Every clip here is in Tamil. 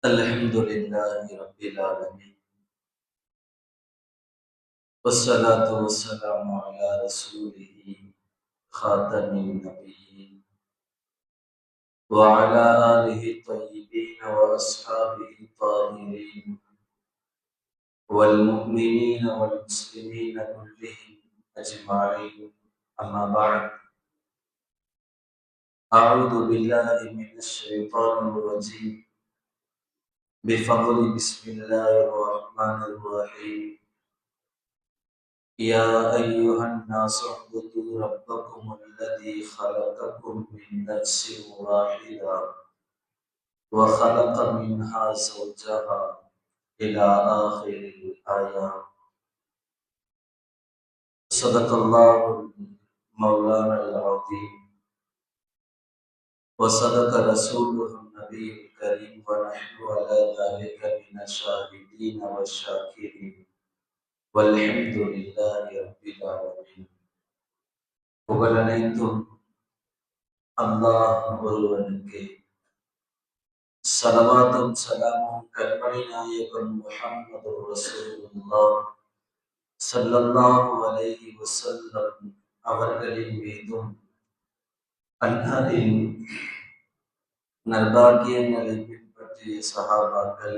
الحمد لله رب العالمين والصلاة والسلام على رسوله خاتم النبيين وعلى آله الطيبين وأصحابه الطاهرين والمؤمنين والمسلمين كلهم أجمعين. أما بعد، أعوذ بالله من الشيطان الرجيم بفضل بسم الله الرحمن الرحيم. يا أيها الناس اعبدوا ربكم الذي خلقكم من نفس واحدة وخلق منها زوجها إلى آخر الآية. صدق الله مولانا العظيم وصدق رسوله النبي الكريم، ونحن على ذلك من الشاهدين والشاكرين والحمد لله رب العالمين. புகழனைத்தும் அல்லாஹ் ஒருவனுக்கு. ஸலவாத்தும் ஸலாமும் கண்மணி நாயகம் முஹம்மது ரசூலுல்லாஹ் ஸல்லல்லாஹு அலைஹி வஸல்லம் அவர்களின் மீதும், அன்னாரின் நற்பாக்கியங்களை பின்பற்றிய சஹாபாக்கள்,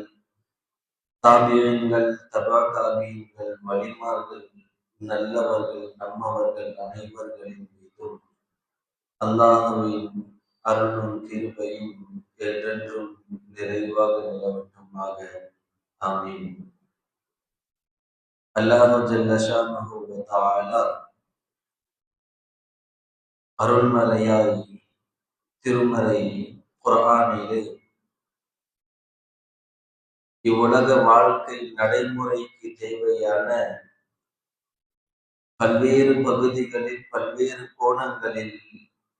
தாபியீன்கள், தபா தாபியீன்கள், வலிமார்கள், நல்லவர்கள், நம்மவர்கள் அனைவர்களின் மீதும் அல்லாஹ்வின் அருளும் கிருபையும் என்றென்றும் நிறைவாக நிலவட்டுமாக. ஆமீன். அல்லாஹ் ஜல்ல ஷானஹு வ தஆலா அருள்மறையாய் திருமறை குர்ஆனிலே இவ்வுலக வாழ்க்கை நடைமுறைக்கு தேவையான பல்வேறு பகுதிகளில், பல்வேறு கோணங்களில்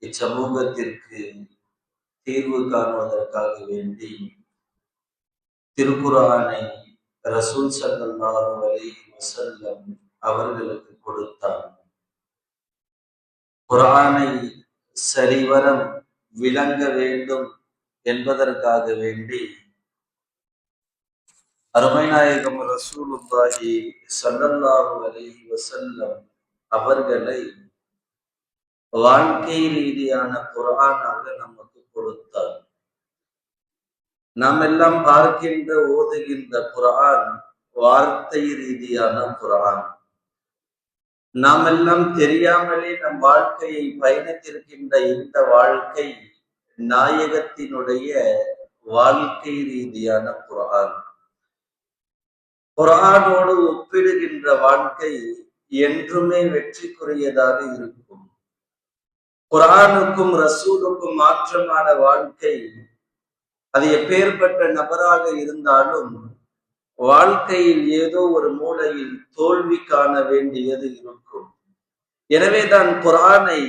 இச்சமூகத்திற்கு தீர்வு காணுவதற்காக வேண்டி திருக்குர்ஆனை ரசூல் ஸல்லல்லாஹு அலைஹி வஸல்லம் அவர்களுக்கு கொடுத்தார். குர்ஆனை சரிவரம் விளங்க வேண்டும் என்பதற்காக வேண்டி அருமைநாயகம் ரசூலுல்லாஹி ஸல்லல்லாஹு அலைஹி வஸல்லம் அவர்களை வாழ்க்கை ரீதியான குர்ஆனாக நமக்கு கொடுத்தார். நாம் எல்லாம் பார்க்கின்ற, ஓதுகின்ற குர்ஆன் வார்த்தை ரீதியான குர்ஆன். நாம் எல்லாம் தெரியாமலே நம் வாழ்க்கையை பயணித்திருக்கின்ற இந்த வாழ்க்கை நாயகத்தினுடைய வாழ்க்கை ரீதியான குர்ஆன். குர்ஆனோடு ஒப்பிடுகின்ற வாழ்க்கை என்றுமே வெற்றிக்குரியதாக இருக்கும். குர்ஆனுக்கும் ரசூலுக்கும் மாற்றமான வாழ்க்கை, அது எப்பேற்பட்ட நபராக இருந்தாலும் வாழ்க்கையில் ஏதோ ஒரு மூலையில் தோல்வி காண வேண்டியது இருக்கும். எனவேதான் குர்ஆனை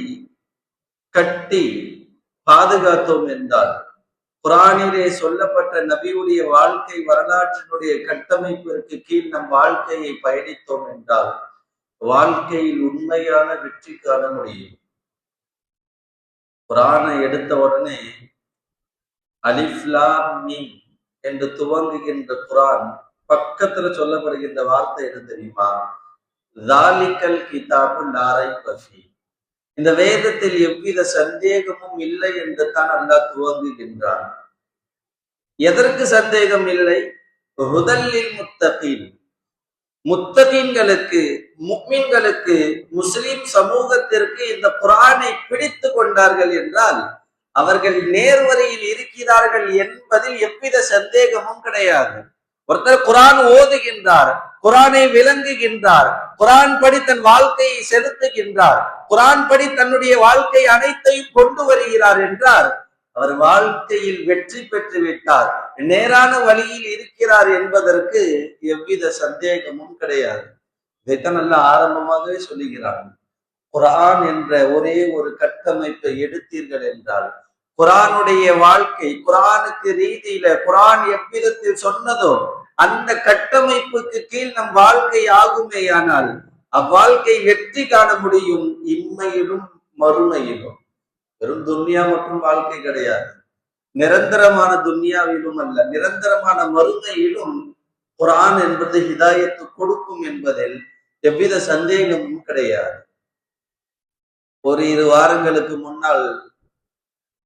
கட்டி பாதுகாத்தோம் என்றால், குர்ஆனிலே சொல்லப்பட்ட நபியுடைய வாழ்க்கை வரலாற்றினுடைய கட்டமைப்பிற்கு கீழ் நம் வாழ்க்கையை பயணித்தோம் என்றால் வாழ்க்கையில் உண்மையான வெற்றி காண முடியும். குர்ஆனை எடுத்த உடனே அலிஃப் லாம் மீம் என்று துவங்குகின்ற குர்ஆன் பக்கத்துல சொல்லப்படுகின்ற வார்த்தை என்ன தெரியுமா? ஸாலிகல் கிதாபு லா ரைப ஃபீ. இந்த வேதத்தில் எவ்வித சந்தேகமும் இல்லை என்று தான் அல்லாஹ் துவங்குகின்றான். எதற்கு சந்தேகம் இல்லை? ஹுதல் லில் முத்தகீன், முத்தகீன்களுக்கு, முஃமின்களுக்கு, முஸ்லிம் சமூகத்திற்கு இந்த குர்ஆனை பிடித்து கொண்டார்கள் என்றால் அவர்கள் நேர்வழியில் இருக்கிறார்கள் என்பதில் எவ்வித சந்தேகமும் கிடையாது. ஒருத்தர் குர்ஆன் ஓதுகின்றார், குர்ஆனை விளங்குகின்றார், குர்ஆன் படி தன் வாழ்க்கையை செலுத்துகின்றார், குர்ஆன் படி தன்னுடைய வாழ்க்கை அனைத்தையும் கொண்டு வருகிறார் என்றார் அவர் வாழ்க்கையில் வெற்றி பெற்று விட்டார், நேரான வழியில் இருக்கிறார் என்பதற்கு எவ்வித சந்தேகமும் கிடையாது. இதைத்தான் நல்ல ஆரம்பமாகவே சொல்லுகிறார். குர்ஆன் என்ற ஒரே ஒரு கட்டமைப்பை எடுத்தீர்கள் என்றால், குர்ஆனுடைய வாழ்க்கை, குர்ஆனுக்கு ரீதியில குர்ஆன் எவ்விதத்தில் சொன்னதோ அந்த கட்டமைப்புக்கு கீழ் நம் வாழ்க்கை ஆகுமேயானால் அவ்வாழ்க்கை வெற்றி காண முடியும், இம்மையிலும் மறுமையிலும். வெறும் துன்யா மற்றும் வாழ்க்கை கிடையாது. நிரந்தரமான துன்யாவிலும் அல்ல, நிரந்தரமான மறுமையிலும் குர்ஆன் என்பது ஹிதாயத்து கொடுக்கும் என்பதில் எவ்வித சந்தேகமும் கிடையாது. ஒரு 2 வாரங்களுக்கு முன்னால்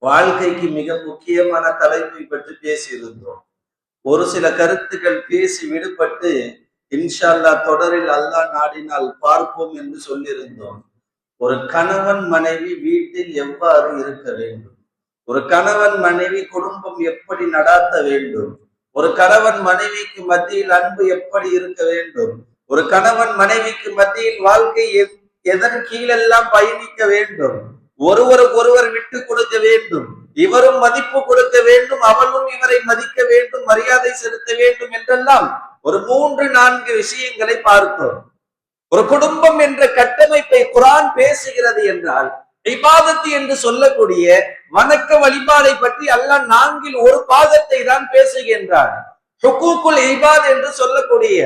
வாழ்க்கைக்கு மிக முக்கியமான தலைப்பை பற்றி பேசியிருந்தோம். ஒரு சில கருத்துக்கள் பேசி விடுபட்டு இன்ஷா அல்லாஹ் தொடரில் அல்லாஹ் நாடினால் பார்ப்போம் என்று சொல்லியிருந்தோம். ஒரு கணவன் மனைவி வீட்டில் எவ்வாறு இருக்க வேண்டும், ஒரு கணவன் மனைவி குடும்பம் எப்படி நடாத்த வேண்டும், ஒரு கணவன் மனைவிக்கு மத்தியில் அன்பு எப்படி இருக்க வேண்டும், ஒரு கணவன் மனைவிக்கு மத்தியில் வாழ்க்கை எதன் கீழெல்லாம் பயணிக்க வேண்டும், ஒருவருக்கு ஒருவர் விட்டு கொடுக்க வேண்டும், இவரும் மதிப்பு கொடுக்க வேண்டும், அவளும் இவரை மதிக்க வேண்டும், மரியாதை செலுத்த வேண்டும் என்றெல்லாம் ஒரு 3-4 விஷயங்களை பார்த்தோம். ஒரு குடும்பம் என்ற கட்டமைப்பை குர்ஆன் பேசுகிறது என்றால் இபாதத் என்று சொல்லக்கூடிய வணக்க வழிபாடை பற்றி அல்லாஹ் 4இல் ஒரு பாகத்தை தான் பேசுகின்றான். ஹுகூக்குல் இபாத் என்று சொல்லக்கூடிய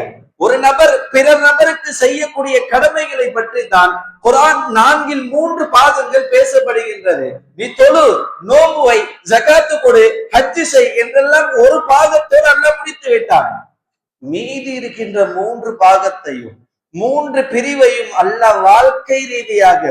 ஒரு நபர் பிறர் நபருக்கு செய்யக்கூடிய கடமைகளை பற்றி தான் குர்ஆன் 4இல் 3 பாகங்கள் பேசப்படுகின்றது. நீ தொழு, நோன்பு வை, ஜகாத்து கொடு, ஹஜ் செய் என்றெல்லாம் ஒரு பாகத்தோடு அல்லாஹ் முடித்து விட்டான். மீதி இருக்கின்ற 3 பாகத்தையும் 3 பிரிவையும் அல்லாஹ் வாழ்க்கை ரீதியாக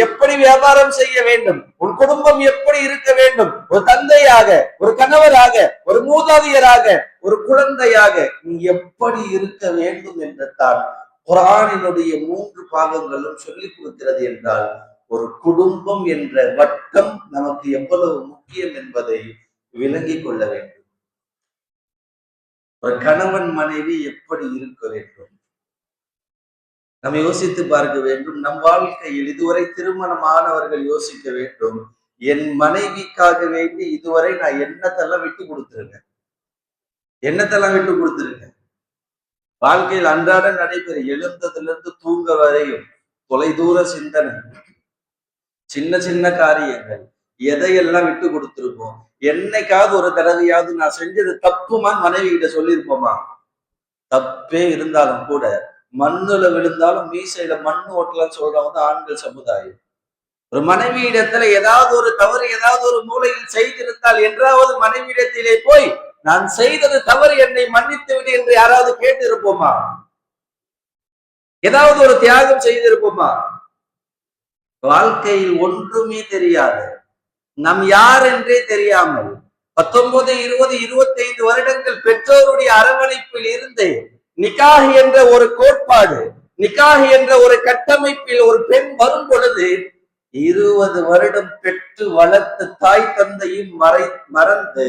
எப்படி வியாபாரம் செய்ய வேண்டும், உன் குடும்பம் எப்படி இருக்க வேண்டும், ஒரு தந்தையாக, ஒரு கணவராக, ஒரு மூதாதையராக, ஒரு குழந்தையாக நீ எப்படி இருக்க வேண்டும் என்று தான் குர்ஆனினுடைய 3 பாகங்களும் சொல்லிக் கொடுக்கிறது என்றால் ஒரு குடும்பம் என்ற வட்டம் நமக்கு எவ்வளவு முக்கியம் என்பதை விளங்கிக் கொள்ள வேண்டும். ஒரு கணவன் மனைவி எப்படி இருக்க வேண்டும் நம்ம யோசித்து பார்க்க வேண்டும். நம் வாழ்க்கையில் இதுவரை திருமணமானவர்கள் யோசிக்க வேண்டும், என் மனைவிக்காக வேண்டி இதுவரை நான் என்னத்தெல்லாம் விட்டு கொடுத்துருக்கேன், என்னத்தெல்லாம் விட்டு கொடுத்துருக்கேன். வாழ்க்கையில் அன்றாட நடைபெற எழுந்ததிலிருந்து தூங்க வரையும் தொலைதூர சிந்தனை, சின்ன சின்ன காரியங்கள், எதையெல்லாம் விட்டு கொடுத்துருக்கோம். என்னைக்காவது ஒரு தடவையாவது நான் செஞ்சது தப்புமான்னு மனைவி கிட்ட சொல்லியிருப்போமா? தப்பே இருந்தாலும் கூட மண்ணுல விழுந்தாலும் மீசையில மண்ணு ஓட்டலன்னு சொல்றவங்க தான் ஆண்கள் சமுதாயம். ஒரு மனைவியிடத்துல ஏதாவது ஒரு தவறு ஏதாவது ஒரு மூலையில் செய்திருந்தால் என்றாவது மனைவியிடத்திலே போய் நான் செய்தது தவறு, என்னை மன்னித்து விடு என்று யாராவது கேட்டு இருப்போமா? ஏதாவது ஒரு தியாகம் செய்திருப்போமா? வாழ்க்கையில் ஒன்றுமே தெரியாது, நம் யார் என்றே தெரியாமல் 19, 20, 25 வருடங்கள் பெற்றோருடைய அரவணைப்பில் இருந்து நிக்காஹ் என்ற ஒரு கோட்பாடு, நிக்காஹ் என்ற ஒரு கட்டமைப்பில் ஒரு பெண் வரும் பொழுது 20 வருடம் பெற்று வளர்த்த தாய் தந்தையும் மறந்து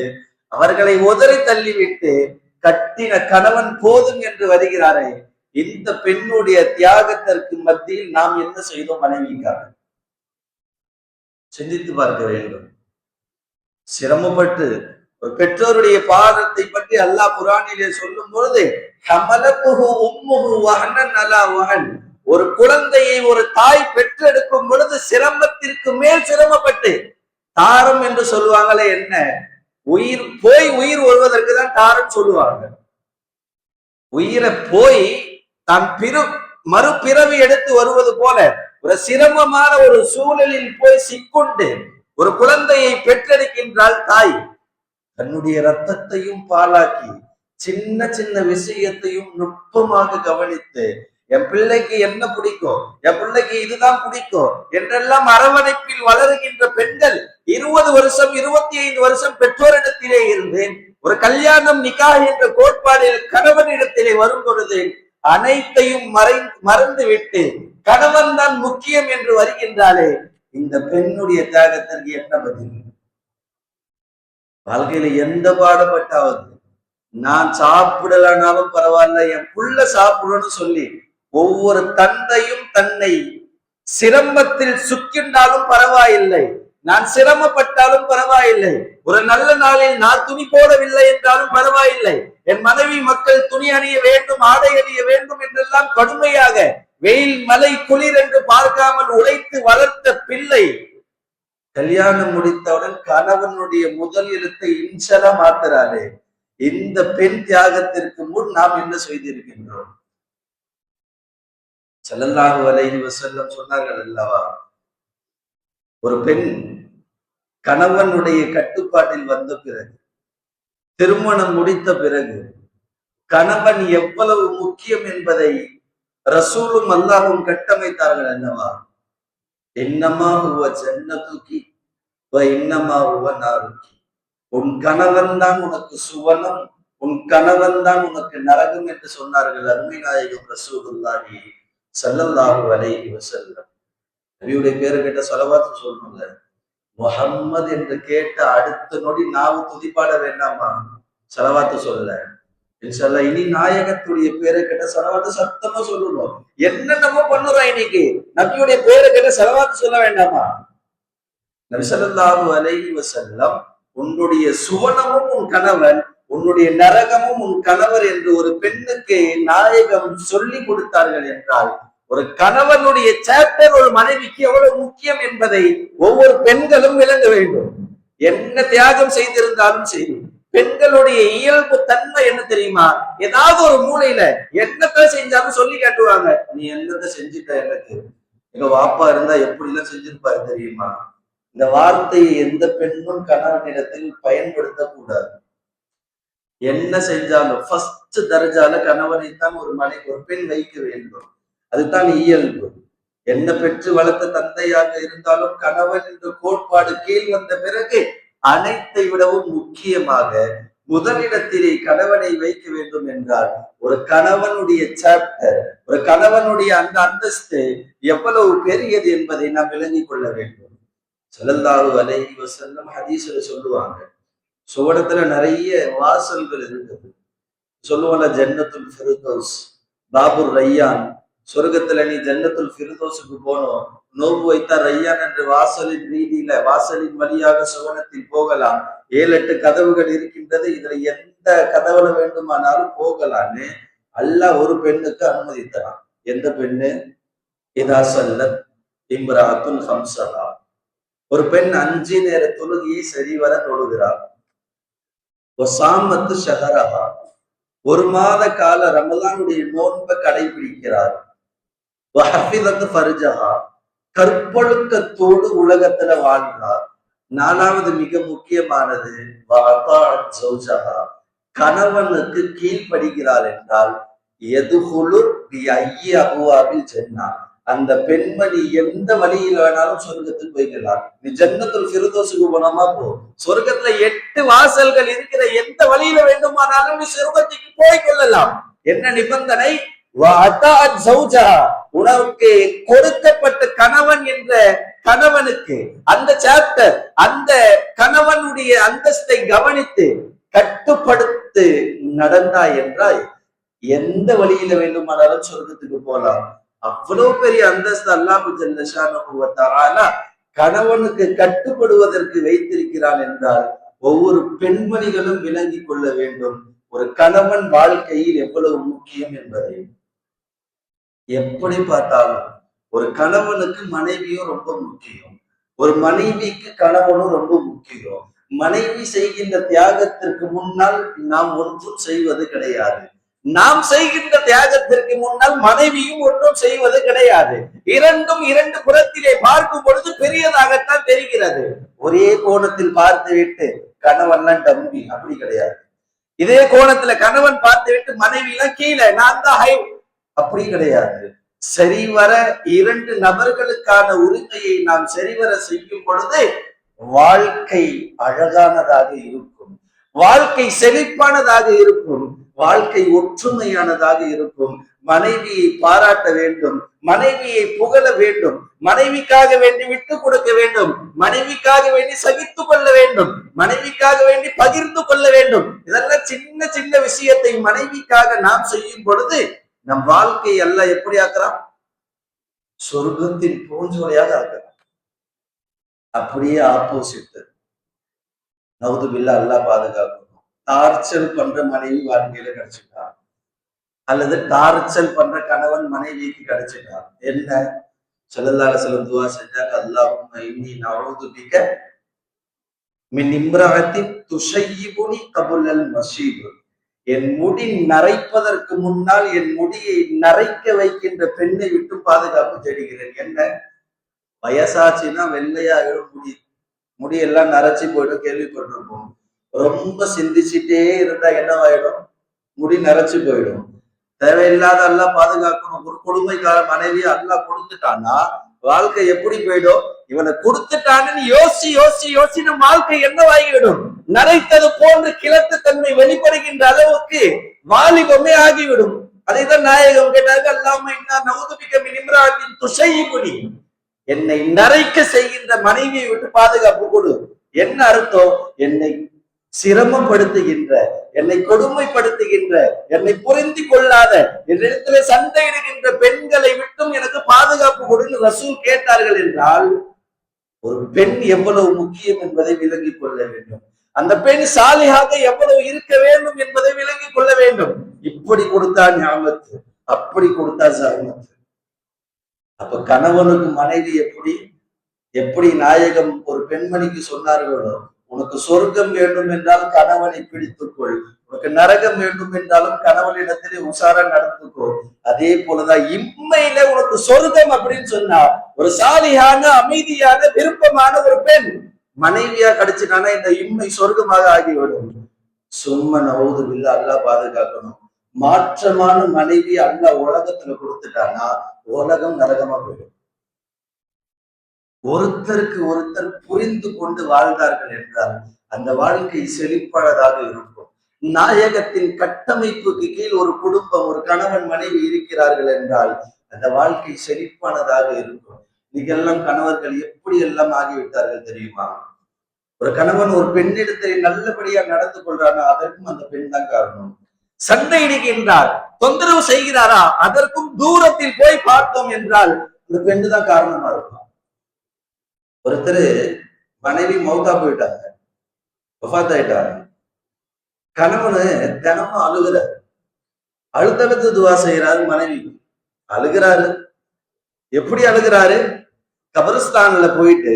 அவர்களை உதறி தள்ளிவிட்டு கட்டின கணவன் போதும் என்று வருகிறாரே, இந்த பெண்ணுடைய தியாகத்திற்கு மத்தியில் நாம் என்ன செய்தோம் மனைவிக்காக சிந்தித்து பார்க்க வேண்டும். சிரமப்பட்டு ஒரு பெற்றோருடைய பாதத்தை பற்றி அல்லாஹ் குர்ஆனிலே சொல்லும் பொழுது ஒரு குழந்தையை ஒரு தாய் பெற்றெடுக்கும் பொழுது சிரமத்திற்கு மேல் சிரமப்பட்டு, தாரம் என்று சொல்லுவாங்களே, என்ன உயிர் போய் உயிர் வருவதற்கு தான் தாரம் சொல்லுவாங்க. உயிரை போய் தான் மறுபிறவி எடுத்து வருவது போல ஒரு சிரமமான ஒரு சூழலில் போய் சிக்கொண்டு ஒரு குழந்தையை பெற்றெடுக்கின்றாள் தாய். தன்னுடைய ரத்தத்தையும் பாலாக்கி சின்ன சின்ன விஷயத்தையும் நுட்பமாக கவனித்து என் பிள்ளைக்கு என்ன பிடிக்கும், என் பிள்ளைக்கு இதுதான் பிடிக்கும் என்றெல்லாம் அரவணைப்பில் வளருகின்ற பெண்கள் 20 வருஷம் 25 வருஷம் பெற்றோரிடத்திலே இருந்து ஒரு கல்யாணம் நிக்காஹ் என்ற கோட்பாடில் கணவனிடத்திலே வரும் பொழுது அனைத்தையும் மறந்து விட்டு கணவன் தான் முக்கியம் என்று வருகின்றாலே, இந்த பெண்ணுடைய தியாகத்திற்கு என்ன பதில்? வாழ்க்கையில எந்த பாடுபட்டாவது நான் சாப்பிடலனாலும் பரவாயில்ல, என் புள்ள சாப்பிடணும்னு சொல்லி ஒவ்வொரு தந்தையும் தன்னை சிரமத்தில் சுக்கின்றாலும் பரவாயில்லை, நான் சிரமப்பட்டாலும் பரவாயில்லை, ஒரு நல்ல நாளில் நான் துணி போடவில்லை என்றாலும் பரவாயில்லை, என் மனைவி மக்கள் துணி அணிய வேண்டும், ஆடை அணிய வேண்டும் என்றெல்லாம் கடுமையாக வெயில் மலை குளிர் என்று பார்க்காமல் உழைத்து வளர்த்த பிள்ளை கல்யாணம் முடித்தவுடன் கணவனுடைய முதல் எழுத்தை இன்ஷலா மாத்துறாளே, இந்த பெண் தியாகத்திற்கு முன் நாம் என்ன செய்திருக்கின்றோம்? ஸல்லல்லாஹு அலைஹி வஸல்லம் சொன்னார்கள் அல்லவா, ஒரு பெண் கணவனுடைய கட்டுப்பாட்டில் வந்த பிறகு, திருமணம் முடித்த பிறகு கணவன் எவ்வளவு முக்கியம் என்பதை ரசூலும் அல்லாஹும் கட்டமைத்தார்கள் அல்லவா? இன்னமா ஹுவ ஜன்னதுகி வ இன்னமா ஹுவ நாருகி. உன் கணவன் தான் உனக்கு சுவனம், உன் கணவன் தான் உனக்கு நரகம் என்று சொன்னார்கள் அருமை நாயகம் ரசூலுல்லாஹி ஸல்லல்லாஹு அலைஹி வஸல்லம். நபியுடைய பேரு கேட்ட ஸலவாத்து சொல்லணும்ல. முஹம்மது என்று கேட்ட அடுத்த நொடி நாவு துதிப்பாட வேண்டாமா? ஸலவாத்து சொல்லல. இன்ஷால்லா இனி நாயகத்துடைய பேரை கேட்ட ஸலவாத்து சத்தமா சொல்லணும். என்னென்னமோ பண்ணுறோம் இன்னைக்கு. நபியுடைய பேரை கேட்ட ஸலவாத்து சொல்ல வேண்டாமா? நபி ஸல்லல்லாஹு அலைஹி வஸல்லம் உன்னுடைய சுவனமும் உன் கணவன், உன்னுடைய நரகமும் உன் கணவர் என்று ஒரு பெண்ணுக்கு நாயகம் சொல்லி கொடுத்தார்கள் என்றால், ஒரு கணவனுடைய சாப்டர் ஒரு மனைவிக்கு எவ்வளவு முக்கியம் என்பதை ஒவ்வொரு பெண்களும் விளங்க வேண்டும். என்ன தியாகம் செய்திருந்தாலும் சரி, பெண்களுடைய இயல்பு தன்மை என்ன தெரியுமா? ஏதாவது ஒரு மூலையில என்னத்தை செஞ்சாலும் சொல்லி காட்டுவாங்க. நீ என்னத்தை செஞ்சுட்ட, எனக்கு எங்க வாப்பா இருந்தா எப்படி எல்லாம் செஞ்சிருப்பாரு தெரியுமா? இந்த வார்த்தையை எந்த பெண்ணும் கணவனிடத்தில் பயன்படுத்தக்கூடாது. என்ன செஞ்சாலும் ஃபர்ஸ்ட் தர்ஜால கணவனைத்தான் ஒரு பெண் வைக்க வேண்டும். அதுதான் இயல்பு. என்ன பெற்று வளர்த்த தந்தையாக இருந்தாலும் கணவன் என்ற கோட்பாடு கீழ் வந்த பிறகு அனைத்தை விடவும் முக்கியமாக முதலிடத்திலே கணவனை வைக்க வேண்டும் என்றால், ஒரு கணவனுடைய சாப்டர், ஒரு கணவனுடைய அந்த அந்தஸ்து எவ்வளவு பெரியது என்பதை நாம் விளங்கிக் கொள்ள வேண்டும். ஸல்லல்லாஹு அலைஹி வஸல்லம் ஹதீஸ்ல சொல்லுவாங்க, சுவனத்துல நிறைய வாசல்கள் இருக்குது. சொல்லுவாங்க ஜன்னத்துல் ஃபிர்தௌஸ், பாபுர் ரையான். சொர்க்கத்துல நீ ஜன்னத்துல் ஃபிர்தௌஸுக்கு போனோம், நோன்பு வைத்தா ரையான் என்ற வாசலின் ரீதியில வாசலின் வழியாக சுவனத்தில் போகலாம். 7-8 கதவுகள் இருக்கின்றது. இதுல எந்த கதவுல வேண்டுமானாலும் போகலான்னு அல்லாஹ் ஒரு பெண்ணுக்கு அனுமதி தரான். எந்த பெண்ணு? இதா ஸல்லத் இம்ராஅத்துன் ஹம்ஸஹா, ஒரு பெண் 5 நேர தொழுகையை சரிவர தொழுகிறார். வஸாமத்து ஷஹரஹா, 1 மாத கால ரமலானுடைய நோன்பை கடைபிடிக்கிறார். வஹஃபிதத் ஃபர்ஜஹா, கற்பொழுக்கத்தோடு உலகத்துல வாழ்கிறார். 4வது மிக முக்கியமானது வஅதாஅத் ஸௌஜஹா, கணவனுக்கு கீழ்ப்படுகிறார் என்றால் யதுஹுலு பிஅய்யி அபுவாபில் ஜன்னah, அந்த பெண்மணி எந்த வழியில வேணாலும் சொர்க்கத்துக்கு போய்க்கலாம். நீ ஜன்னத்துல் ஃபிர்தௌஸுக்கு போனோமா போ, சொர்க்கத்துல 8 வாசல்கள் இருக்கிற எந்த வழியில வேண்டுமானாலும் நீ சொர்க்கத்துக்கு போய் கொள்ளலாம். என்ன நிபந்தனை? வஅதாஅத் ஸௌஜஹா, உனக்கு கொடுக்கப்பட்ட கணவன் என்ற கணவனுக்கு அந்த சாப்டர், அந்த கணவனுடைய அந்தஸ்தை கவனித்து கட்டுப்படுத்து நடந்தாய் என்றால் எந்த வழியில வேண்டுமானாலும் சொர்க்கத்துக்கு போலாம். அவ்வளவு பெரிய அந்தஸ்து அல்லாஹ் ஜல்ல ஷானஹு வ தஆலா கணவனுக்கு கட்டுப்படுவதற்கு வைத்திருக்கிறான் என்றால் ஒவ்வொரு பெண்மணிகளும் விளங்கிக் கொள்ள வேண்டும் ஒரு கணவன் வாழ்க்கையில் எவ்வளவு முக்கியம் என்பதை. எப்படி பார்த்தாலும் ஒரு கணவனுக்கு மனைவியும் ரொம்ப முக்கியம், ஒரு மனைவிக்கு கணவனும் ரொம்ப முக்கியம். மனைவி செய்கின்ற தியாகத்திற்கு முன்னால் நாம் ஒன்றும் செய்வது கிடையாது. நாம் செய்கின்ற தியாகத்திற்கு முன்னால் மனைவியும் ஒன்றும் செய்வது கிடையாது. இரண்டும் 2 புறத்திலே பார்க்கும் பொழுது பெரியதாகத்தான் தெரிகிறது. ஒரே கோணத்தில் பார்த்து விட்டு கணவன்லாம் டம்பி, அப்படி கிடையாது. இதே கோணத்துல கணவன் பார்த்து விட்டு மனைவி எல்லாம் கீழே, நான் தான் ஹை, அப்படி கிடையாது. சரிவர 2 நபர்களுக்கான உரிமையை நாம் சரிவர செய்யும் பொழுது வாழ்க்கை அழகானதாக இருக்கும், வாழ்க்கை செழிப்பானதாக இருக்கும், வாழ்க்கை ஒற்றுமையானதாக இருக்கும். மனைவியை பாராட்ட வேண்டும், மனைவியை புகழ வேண்டும், மனைவிக்காக வேண்டி விட்டு கொடுக்க வேண்டும், மனைவிக்காக வேண்டி சகித்து கொள்ள வேண்டும், மனைவிக்காக வேண்டி பகிர்ந்து கொள்ள வேண்டும். இதெல்லாம் சின்ன சின்ன விஷயத்தை மனைவிக்காக நாம் செய்யும் பொழுது நம் வாழ்க்கை எல்லாம் எப்படி ஆக்குறான்? சொர்க்கத்தின் பூஞ்சோலையாக ஆக்குறான். அப்படியே ஆப்போசிட், நவுது பில்லா அல்லாஹ் பாதுகாக்கணும். டார்ச்சல் பண்ற மனைவி வாழ்க்கையில கிடைச்சிட்டான், அல்லது டார்ச்சல் பண்ற கணவன் மனைவிக்கு கிடைச்சிட்டான். என்ன ஸல்லல்லாஹு அலைஹி வஸல்லம் துஆ செஞ்சாங்க, அல்லாஹும்ம இன்னி நஊது பிக மின் இம்ரஅத்தின் துஷய்யிபுனி கபுலல் மஷீப், என் முடி நரைப்பதற்கு முன்னால் என் முடியை நரைக்க வைக்கின்ற பெண்ணை விட்டு பாதுகாப்பு தேடுகிறேன். என்ன வயசாச்சுன்னா வெள்ளையாகிடும் முடி, முடியெல்லாம் நரைச்சி போயிடும், கேள்விப்பட்டிருப்போம். ரொம்ப சிந்திச்சுட்டே இருந்தா என்னவாயிடும்? முடி நரைச்சு போயிடும். தேவையில்லாத எல்லாம் பாதுகாக்கணும். ஒரு கொடுமைக்கார மனைவி அல்லாஹ் கொடுத்துட்டான்னா வாழ்க்கை எப்படி போயிடும்? இவனை கொடுத்துட்டான்னு யோசி யோசி யோசி நம் வாழ்க்கை என்னவாகிவிடும்? நரைத்தது போன்று கிழக்கு தன்மை வெளிப்படுகின்ற அளவுக்கு வாலிபமே ஆகிவிடும். அதைதான் நாயகம் கேட்டார்கள், அல்லாம இன்னா நவுதுபிக மின் இம்ராத்தின் துஷையிபுனி, என்னை நரைக்க செய்கின்ற மனைவியை விட்டு பாதுகாப்பு கொடு. என்ன அர்த்தம்? என்னை சிரமப்படுத்துகின்ற, என்னை கொடுமைப்படுத்துகின்ற, என்னை புரிந்து கொள்ளாத, என்னிடத்துல சண்டையிடுகின்ற பெண்களை விட்டும் எனக்கு பாதுகாப்பு கொடுன்னு ரசூல் கேட்டார்கள் என்றால், ஒரு பெண் எவ்வளவு முக்கியம் என்பதை விளங்கிக் கொள்ள வேண்டும். அந்த பெண் சாலியாக எவ்வளவு இருக்க வேண்டும் என்பதை விளங்கிக் கொள்ள வேண்டும். இப்படி கொடுத்தா ஞாபகத்து, அப்படி கொடுத்தா சாமத்து. அப்ப கணவனுக்கு மனைவி எப்படி எப்படி நாயகம் ஒரு பெண்மணிக்கு சொன்னார்களோ, உனக்கு சொர்க்கம் வேண்டும் என்றால் கணவனை பிடித்துக்கொள், உனக்கு நரகம் வேண்டும் என்றாலும் கணவனிடத்திலே உஷாரா நடந்துக்கோ. அதே போலதான் இம்மையில உனக்கு சொர்க்கம் அப்படின்னு சொன்னா, ஒரு சாலியான அமைதியான விருப்பமான ஒரு பெண் மனைவியா கிடைச்சிட்டானா இந்த இம்மை சொர்க்கமாக ஆகிவிடும். சும்மா நவுதுபில்ல அல்லாஹ் பாதுகாக்கணும். மாற்றமான மனைவி அல்லாஹ் உலகத்துல கொடுத்துட்டானா உலகம் நரகமா போயிடும். ஒருத்தருக்கு ஒருத்தர் புரிந்து கொண்டு வாழ்ந்தார்கள் என்றால் அந்த வாழ்க்கை செழிப்பானதாக இருக்கும். நாயகத்தின் கட்டமைப்புக்கு கீழ் ஒரு குடும்பம், ஒரு கணவன் மனைவி இருக்கிறார்கள் என்றால் அந்த வாழ்க்கை செழிப்பானதாக இருக்கும். நீங்கெல்லாம் கணவர்கள் எப்படி எல்லாம் ஆகிவிட்டார்கள் தெரியுமா? ஒரு கணவன் ஒரு பெண்ணிடத்தில் நல்லபடியா நடந்து கொள்றானா அதற்கும் அந்த பெண் தான் காரணம். சண்டையிடுகின்றார், தொந்தரவு செய்கிறாரா, அதற்கும் தூரத்தில் போய் பார்த்தோம் என்றால் அந்த பெண்ணு தான் காரணமா இருக்கும். ஒருத்தர் மனைவி மௌத்தா போயிட்டாங்க, வஃபாத் ஆயிட்டாங்க. கணவனு தினமும் அழுகிறாரு, அழுத்தழுத்து துவா செய்யறாரு, மனைவி அழுகிறாரு. எப்படி அழுகிறாரு? கபரிஸ்தான்ல போயிட்டு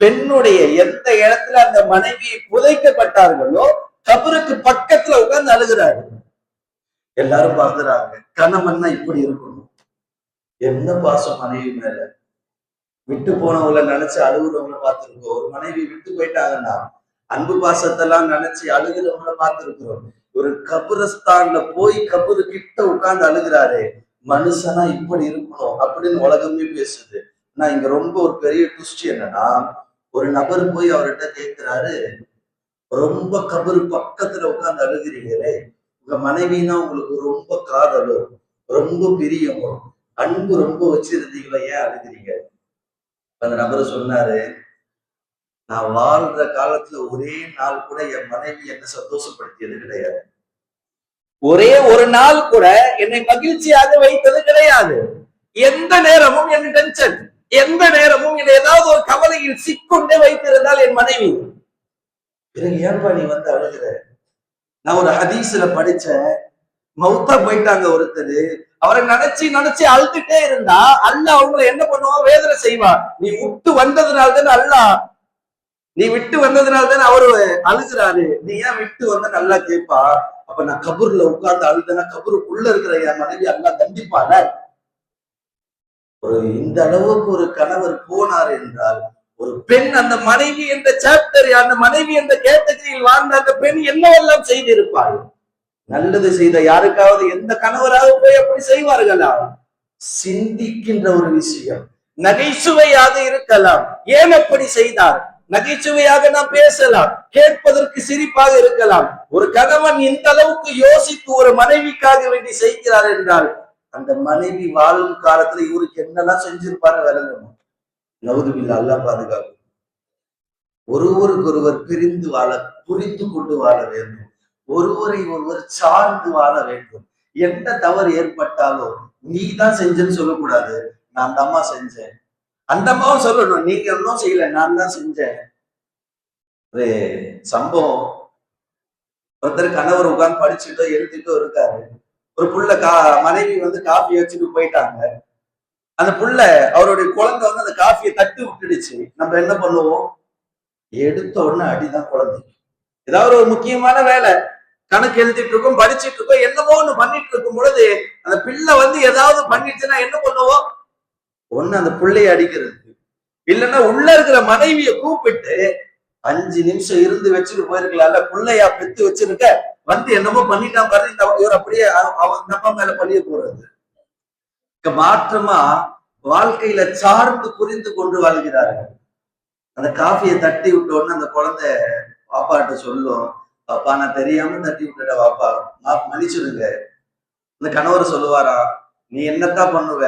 பெண்ணுடைய எந்த இடத்துல அந்த மனைவியை புதைக்கப்பட்டார்களோ கபருக்கு பக்கத்துல உட்கார்ந்து அழுகிறாரு. எல்லாரும் பார்க்கிறாங்க, கணவன்னா இப்படி இருக்கணும். என்ன பாசம் மனைவி மேல. விட்டு போனவங்களை நினைச்சு அழுகுறவங்களை பார்த்திருக்கோம். ஒரு மனைவி விட்டு போயிட்டாங்கன்னா அன்பு பாசத்தெல்லாம் நினைச்சு அழுகிறவங்களை பார்த்திருக்கிறோம். ஒரு கபரஸ்தான்ல போய் கபரு கிட்ட உட்கார்ந்து அழுகிறாரு. மனுஷனா இப்படி இருக்கணும் அப்படின்னு உலகமே பேசுது. ஆனா இங்க ரொம்ப ஒரு பெரிய ட்விஸ்ட் என்னன்னா, ஒரு நபர் போய் அவர்கிட்ட கேட்கிறாரு, ரொம்ப கபரு பக்கத்துல உட்கார்ந்து அழுகிறீங்களே, உங்க மனைவினா உங்களுக்கு ரொம்ப காதலோ, ரொம்ப பிரியமோ, அன்பு ரொம்ப வச்சிருந்தீங்களோ, ஏன் அழுகிறீங்க? அந்த நபர் சொன்னாரு, நான் வாழ்ற காலத்துல ஒரே நாள் கூட என் மனைவி என்னை சந்தோஷப்படுத்தியது கிடையாது. ஒரே ஒரு நாள் கூட என்னை மகிழ்ச்சியாக வைத்தது கிடையாது. எந்த நேரமும் என் டென்ஷன், எந்த நேரமும் என்னை ஏதாவது ஒரு கவலையில் சிக்கொண்டே வைத்திருந்தால் என் மனைவி. பிறகு ஏன்பா நீ வந்து அழுகிற? நான் ஒரு ஹதீஸ்ல படிச்சேன், மௌத்தா போயிட்டாங்க ஒருத்தர், அவரை நினைச்சு நினைச்சு அழுதுட்டே இருந்தா அல்லாஹ் அவங்களை என்ன பண்ணுவான்? வேதனை செய்வான். நீ விட்டு வந்ததுனால்தானே அல்லாஹ், நீ விட்டு வந்ததுனால்தானே அவரு அழுகிறாரு, நீ ஏன் விட்டு வந்த நல்லா கேட்பா. அப்ப நான் கபூர்ல உட்கார்ந்து அழுதனா கபூருக்குள்ள இருக்கிற என் மனைவி அல்லாஹ் தண்டிப்பான. ஒரு இந்த அளவுக்கு ஒரு கணவர் போனார் என்றால், ஒரு பெண் அந்த மனைவி என்ற சாப்டர், அந்த மனைவி என்ற கேட்டகரியில் வாழ்ந்த அந்த பெண் என்னவெல்லாம் செய்திருப்பாள்? நல்லது செய்த யாருக்காவது எந்த கணவராக போய் அப்படி செய்வார்களா? சிந்திக்கின்ற ஒரு விஷயம், நகைச்சுவையாக இருக்கலாம். ஏன் அப்படி செய்தார்? நகைச்சுவையாக நாம் பேசலாம், கேட்பதற்கு சிரிப்பாக இருக்கலாம். ஒரு கணவன் இந்த அளவுக்கு யோசித்து ஒரு மனைவிக்காக வேண்டி செய்கிறார் என்றால் அந்த மனைவி வாழும் காலத்துல இவருக்கு என்னெல்லாம் செஞ்சிருப்பாரு விளங்கணும். நவுதுபில்லா, அல்லாஹ் பாதுகாக்கும். ஒருவருக்கு ஒருவர் பிரிந்து வாழ, புரிந்து கொண்டு வாழ வேண்டும். ஒருவரை ஒருவர் சார்ந்து வாழ வேண்டும். எந்த தவறு ஏற்பட்டாலும் நீ தான் செஞ்சேன்னு சொல்லக்கூடாது, நான் அந்த அம்மா செஞ்சேன். அந்த அம்மாவும் சொல்லணும், நீங்க ஒன்னும் செய்யல, நான் தான் செஞ்சேன். ஒரு சம்பவம், ஒருத்தர் கணவர் உட்கார்ந்து படிச்சுட்டோ எழுதிட்டோ இருக்காரு. ஒரு புள்ள மனைவி வந்து காஃபி வச்சுட்டு போயிட்டாங்க. அந்த புள்ள, அவருடைய குழந்தை வந்து அந்த காஃபியை தட்டி விட்டுடுச்சு. நம்ம என்ன பண்ணுவோம்? எடுத்த உடனே அடிதான் குழந்தைக்கு. ஏதாவது ஒரு முக்கியமான வேலை, கணக்கு எழுதிட்டு இருக்கோம், படிச்சுட்டு இருக்கோம், என்னமோ ஒண்ணு பண்ணிட்டு இருக்கும் பொழுது அந்த பிள்ளை வந்து ஏதாவது பண்ணிடுச்சுன்னா என்ன பண்ணுவோம்? ஒண்ணு அந்த பிள்ளைய அடிக்கிறது, இல்லைன்னா உள்ள இருக்கிற மனைவிய கூப்பிட்டு 5 நிமிஷம் இருந்து வச்சுட்டு போயிருக்கலாம்ல, பிள்ளையா பெத்து வச்சிருக்க, வந்து என்னமோ பண்ணிட்டான் பாரு, இவர் அப்படியே நம்ம மேல பழிய போறது. மாற்றமா வாழ்க்கையில சார்ந்து புரிந்து கொண்டு வாழ்கிறார்கள். அந்த காஃபியை தட்டி விட்டோன்னு அந்த குழந்தை பாப்பாட்ட சொல்லும், பாப்பா நான் தெரியாம தட்டி விட்டுட்ட பாப்பா, மன்னிச்சிருங்க. இந்த கணவர் சொல்லுவாரா, நீ என்னத்தான் பண்ணுவ,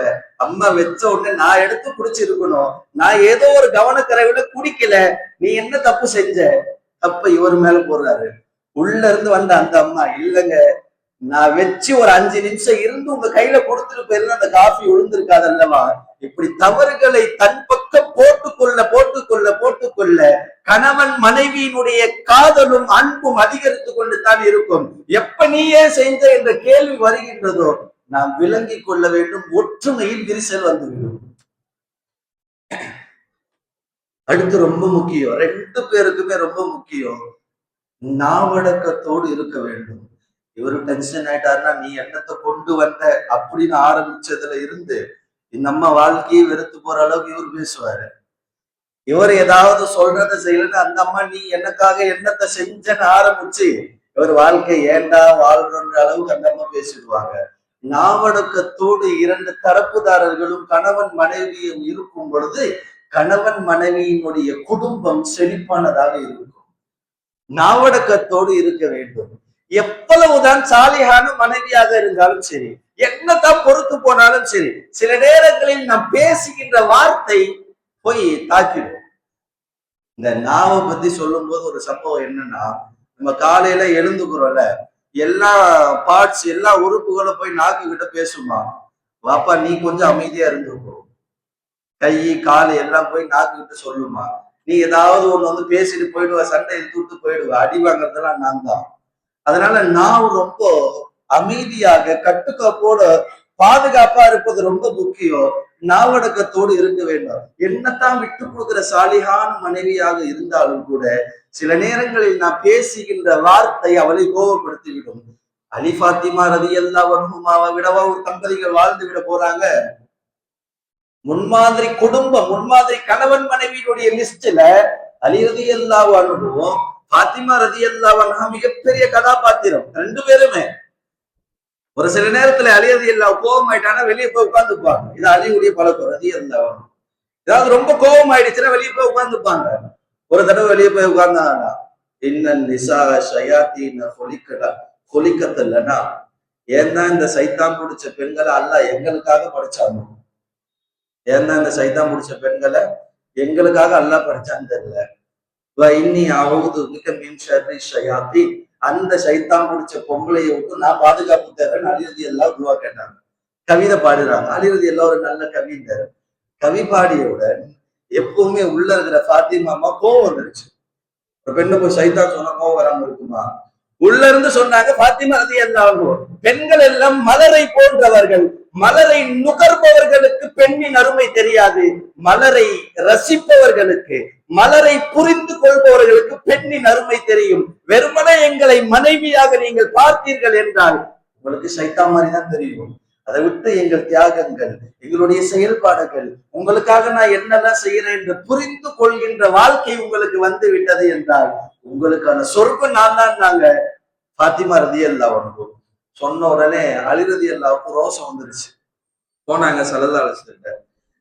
அம்மா வச்ச உடனே நான் எடுத்து குடிச்சிருக்கணும், நான் ஏதோ ஒரு கவனக்குறைவுல குடிக்கல, நீ என்ன தப்பு செஞ்ச? தப்ப இவர் மேல போடுறாரு. உள்ள இருந்து வந்த அந்த அம்மா, இல்லைங்க நான் வச்சு ஒரு 5 நிமிஷம் இருந்து உங்க கையில கொடுத்துட்டு போயிருந்தா அந்த காஃபி விழுந்திருக்காது அல்லவா. இப்படி தவறுகளை தன் பக்கம் போட்டுக்கொள்ள கணவன் மனைவியினுடைய காதலும் அன்பும் அதிகரித்து கொண்டு தான் இருக்கும். எப்ப நீ ஏன் செஞ்ச என்ற கேள்வி வருகின்றதோ நாம் விளங்கிக் கொள்ள வேண்டும், ஒற்றுமையில் விரிசல் வந்துவிடும். அடுத்து ரொம்ப முக்கியம், 2 பேருக்குமே ரொம்ப முக்கியம், நாவடக்கத்தோடு இருக்க வேண்டும். இவரு டென்ஷன் ஆயிட்டாருன்னா நீ என்னத்தை கொண்டு வந்த அப்படின்னு ஆரம்பிச்சதுல இருந்து இந்த அம்மா வாழ்க்கையை வெறுத்து போற அளவுக்கு இவர் பேசுவாரு. இவர் ஏதாவது சொல்றதை செய்யலன்னு அந்த அம்மா நீ எனக்காக என்னத்தை செஞ்சன்னு ஆரம்பிச்சு இவர் வாழ்க்கை ஏண்டா வாழ்றன்ற அளவுக்கு அந்த அம்மா பேசிடுவாங்க. நாவடக்கத்தோடு 2 தரப்புதாரர்களும் கணவன் மனைவியும் இருக்கும் பொழுது கணவன் மனைவியினுடைய குடும்பம் செழிப்பானதாக இருக்கும். நாவடக்கத்தோடு இருக்க வேண்டும். எவ்வளவுதான் சாலிகான மனைவியாக இருந்தாலும் சரி, என்னதான் பொறுத்து போனாலும் சரி, சில நேரங்களில் நாம் பேசுகின்ற வார்த்தை போய் தாக்கிடும். இந்த நாவை பத்தி சொல்லும் போது ஒரு சம்பவம் என்னன்னா, நம்ம காலையில எழுந்துக்கிறோம்ல, எல்லா பார்ட்ஸ் எல்லா உறுப்புகளும் போய் நாக்கு கிட்ட பேசுமா, வாப்பா நீ கொஞ்சம் அமைதியா இருந்துக்கோ, கை கால் எல்லாம் போய் நாக்கு கிட்ட சொல்லுமா, நீ ஏதாவது ஒண்ணு வந்து பேசிட்டு போயிடுவா, சண்டை இழுத்து விட்டு போயிடுவா, அடி வாங்கறதெல்லாம் நான் தான். அதனால நான் ரொம்ப அமைதியாக கட்டுக்கோப்போட பாதுகாப்பா இருப்பது ரொம்ப முக்கியம். நாவடக்கத்தோடு இருக்க வேண்டும். என்னத்தான் விட்டு கொடுக்கிற சாலிகான மனைவியாக இருந்தாலும் கூட சில நேரங்களில் நான் பேசுகின்ற வார்த்தை அவளை கோபப்படுத்திவிடும். அலி ஃபாத்திமா ரலியல்லாஹு அன்ஹுமாவை விடவா ஒரு தம்பதிகள் வாழ்ந்து விட போறாங்க? முன்மாதிரி குடும்பம், முன்மாதிரி கணவன் மனைவியினுடைய லிஸ்ட்ல அலி ரலியல்லாஹு அன்ஹுவும் ஃபாத்திமா ரலியல்லாஹு அன்ஹா மிகப்பெரிய கதாபாத்திரம். 2 பேருமே ஒரு சில நேரத்துல அலி ரலியல்லாஹு கோபம் ஆயிட்டானா வெளியே போய் உட்கார்ந்துப்பாங்க. இது அலியுடைய பழக்கம். ரலியல்லாஹு ஏதாவது ரொம்ப கோபம் ஆயிடுச்சுன்னா வெளியே போய் உட்கார்ந்துப்பாங்க. ஒரு தடவை வெளியே போய் உட்கார்ந்தாங்கன்னா, இன்னன் நிசா ஷயாத்தீன கொலிக்கத்தல்லனா, ஏன்னா இந்த சைத்தான் பிடிச்ச பெண்களை அல்லாஹ் எங்களுக்காக படிச்சாங்க, ஏன்னா இந்த சைத்தான் பிடிச்ச பெண்களை எங்களுக்காக அல்லாஹ் படிச்சான்னு தெரியல. இன்னி அவுது மிக மின் ஷர்ரி ஷயாத்தி, அந்த சைத்தான் பிடிச்ச பொம்பளையை விட்டு நான் பாதுகாப்பு தேவைன்னு அலி ரலியல்லாஹு துவா கேட்டாங்க. கவிதை பாடுறாங்க. அலி ரலியல்லாஹு ஒரு நல்ல கவிஞர். கவி பாடியவுடன் எப்பவுமே உள்ள இருக்கிற ஃபாத்திமா அம்மா கோவம் வந்துருச்சு. ஒரு பெண்ணை போய் சைத்தான் சொன்னா கோவம் வராம இருக்குமா? உள்ள இருந்து சொன்னாங்க, ஃபாத்திமா ரலியல்லாஹு பெண்கள் எல்லாம் மலரை போன்றவர்கள், மலரை நுகர்பவர்களுக்கு பெண்ணின் அருமை தெரியாது, மலரை ரசிப்பவர்களுக்கு, மலரை புரிந்து கொள்பவர்களுக்கு பெண்ணின் அருமை தெரியும். வெறுமனே எங்களை மனைவியாக நீங்கள் பார்த்தீர்கள் என்றால் உங்களுக்கு சைத்தான் மாதிரி தான் தெரியும். அதை விட்டு எங்கள் தியாகங்கள், எங்களுடைய செயல்பாடுகள், உங்களுக்காக நான் என்னெல்லாம் செய்யறேன் என்று புரிந்து கொள்கின்ற வாழ்க்கை உங்களுக்கு வந்து விட்டது என்றால் உங்களுக்கான சொர்க்கம் நான் தான். நாங்க ஃபாத்திமா ரலியல்லாஹு அன்ஹு சொன்ன உடனே அலி ரலியல்லாஹுக்கு ரோஷம் வந்துருச்சு. போனாங்க ஸல்லல்லாஹு அலைஹி வஸல்லம்,